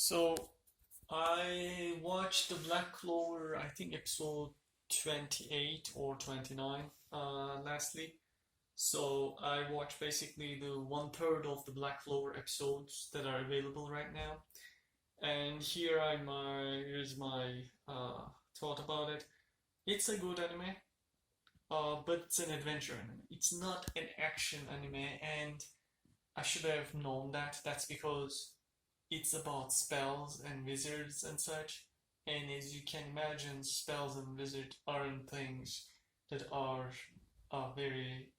So I watched the Black Clover, I think episode 28 or 29, lastly. So I watched basically the one third of the Black Clover episodes that are available right now. And here's my thought about it. It's a good anime, but it's an adventure anime. It's not an action anime, and I should have known that. That's because it's about spells and wizards and such. And as you can imagine, spells and wizards aren't things that are very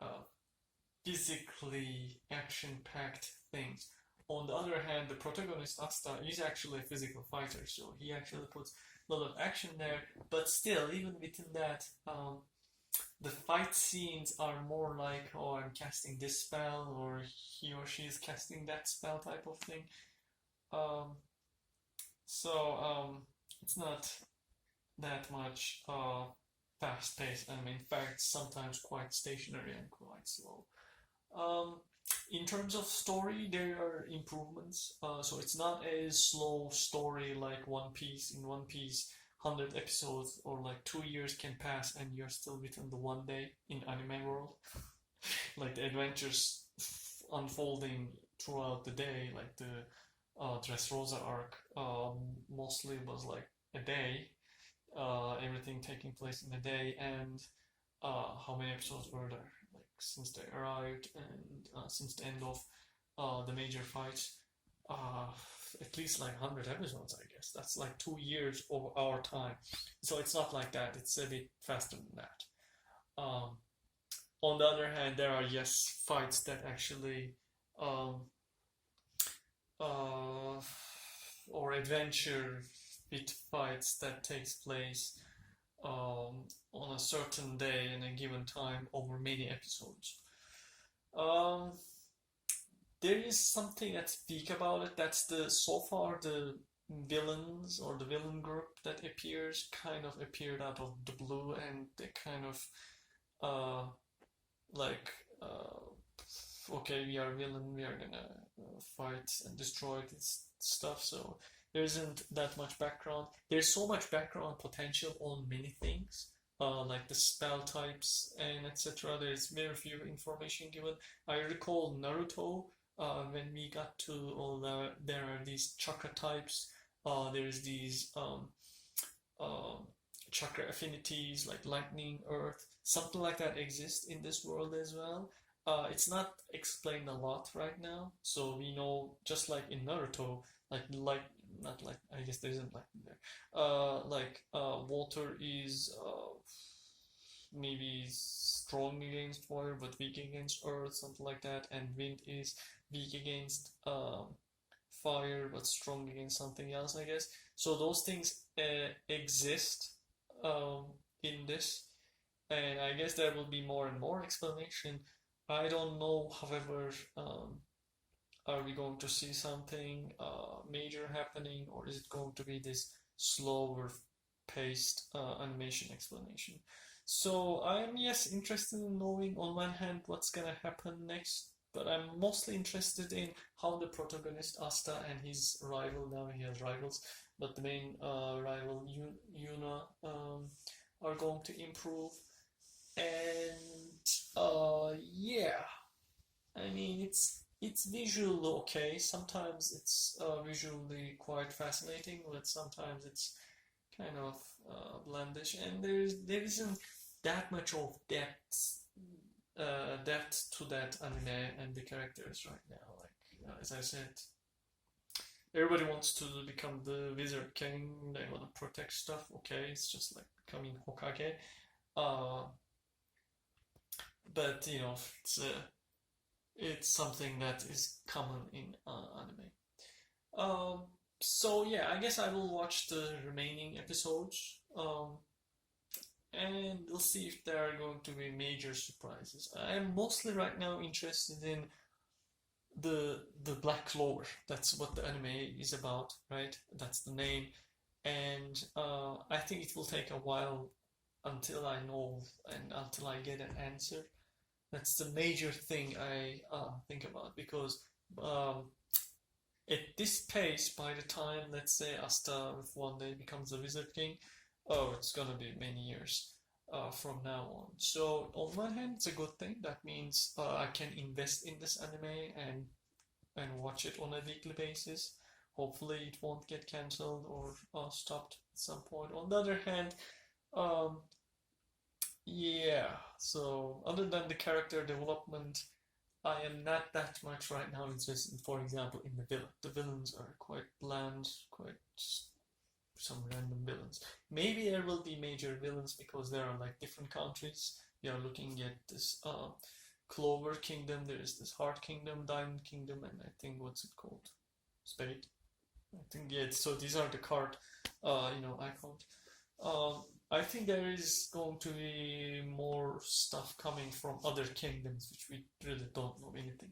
physically action-packed things. On the other hand, the protagonist Asta is actually a physical fighter, so he actually puts a lot of action there. But still, even within that, the fight scenes are more like, oh, I'm casting this spell, or he or she is casting that spell type of thing. Um, so it's not that much fast paced, and in fact, sometimes quite stationary and quite slow. Um, in terms of story, there are improvements. So it's not a slow story like One Piece. In One Piece, 100 episodes or like 2 years can pass and you're still within the one day in anime world. Like the adventures unfolding throughout the day, like the Dressrosa arc mostly was like a day, everything taking place in a day, and how many episodes were there? Like since they arrived and since the end of the major fight, uh, at least like 100 episodes, I guess. That's like 2 years of our time. So it's not like that. It's a bit faster than that. On the other hand, there are yes fights that actually um, uh, or adventure bit fights that takes place on a certain day in a given time over many episodes. Um, there is something that's peak about it. That's the so far the villains or the villain group that appears kind of appeared out of the blue, and they kind of uh like okay, we are villain, we are gonna fight and destroy this stuff. So there isn't that much background. There's so much background potential on many things, like the spell types and etc. There's very few information given. I recall Naruto, when we got to all there are these chakra types. There's these um, chakra affinities like lightning, earth, something like that exists in this world as well. It's not explained a lot right now, so we know just like in Naruto, like not like I guess there isn't lightning there. Water is maybe strong against fire but weak against earth, something like that, and wind is weak against fire but strong against something else, I guess. So those things exist um, in this, and I guess there will be more and more explanation. I don't know, however, are we going to see something major happening, or is it going to be this slower paced animation explanation? So I'm yes interested in knowing on one hand what's gonna happen next, but I'm mostly interested in how the protagonist Asta and his rival, now he has rivals, but the main rival Yuna are going to improve. And yeah, I mean it's visually okay. Sometimes it's visually quite fascinating, but sometimes it's kind of blandish, and there isn't that much of depth to that anime and the characters right now. Like as I said, everybody wants to become the Wizard King. They want to protect stuff. Okay, it's just like becoming Hokage. Uh, but you know, it's something that is common in anime. Um, so yeah, I guess I will watch the remaining episodes, and we'll see if there are going to be major surprises. I am mostly right now interested in the Black Clover. That's what the anime is about, right? That's the name, and I think it will take a while until I know and until I get an answer. That's the major thing I think about because um, at this pace, by the time, let's say, Asta if one day becomes a Wizard King, oh, it's gonna be many years from now on. So on one hand, it's a good thing. That means I can invest in this anime and watch it on a weekly basis. Hopefully, it won't get cancelled or stopped at some point. On the other hand, um, yeah. So other than the character development, I am not that much right now interested, for example, in the villain. The villains are quite bland, quite some random villains. Maybe there will be major villains because there are like different countries. We are looking at this Clover Kingdom, there is this Heart Kingdom, Diamond Kingdom, and I think what's it called? Spade. I think yeah. So these are the card, icons. I think there is going to be more stuff coming from other kingdoms which we really don't know anything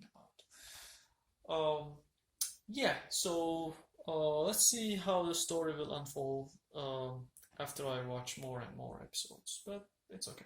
about. Yeah. So let's see how the story will unfold after I watch more and more episodes. But it's okay.